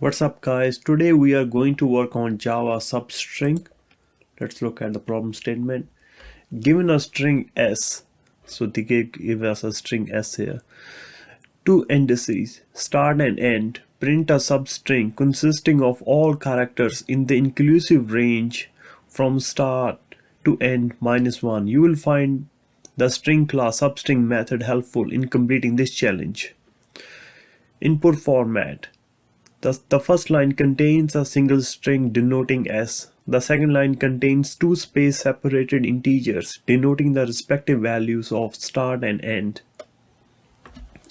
What's up guys, today we are going to work on Java substring. Let's look at the problem statement. Given a string s, so they give us a string s here, two indices start and end, print a substring consisting of all characters in the inclusive range from start to end -1. You will find the string class substring method helpful in completing this challenge. Input format. The first line contains a single string denoting s. The second line contains two space-separated integers denoting the respective values of start and end.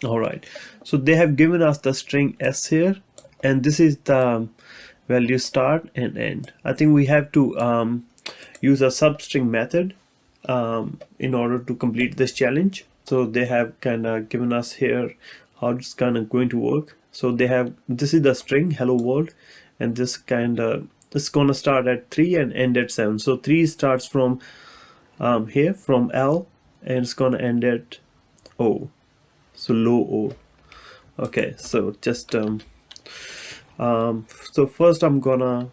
Alright, so they have given us the string s here, and this is the value start and end. I think we have to use a substring method in order to complete this challenge. So they have kind of given us here how it's kind of going to work. So they have, this is the string hello world, and this kind of it's gonna start at 3 and end at 7. So 3 starts from here from L, and it's gonna end at O, so low O. Okay, so just so first I'm gonna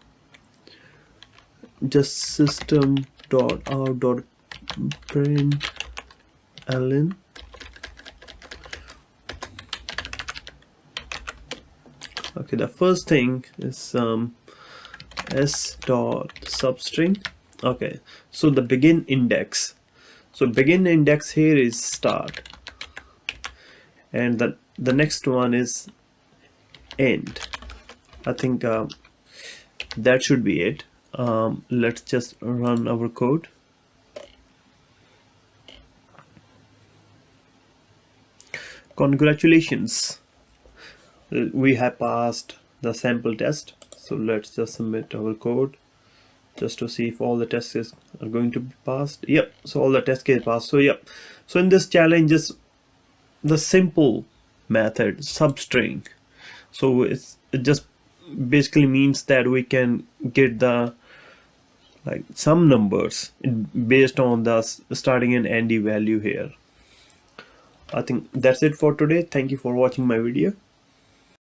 just system.out.println. Okay, the first thing is s.substring. Okay, so the begin index. So begin index here is start, and the next one is end. I think that should be it. Let's just run our code. Congratulations, we have passed the sample test. So let's just submit our code just to see if all the tests are going to be passed. Yep, so all the test cases passed. So yep, so in this challenge is the simple method substring. So it just basically means that we can get the some numbers based on the starting and ending value here. I think that's it for today. Thank you for watching my video.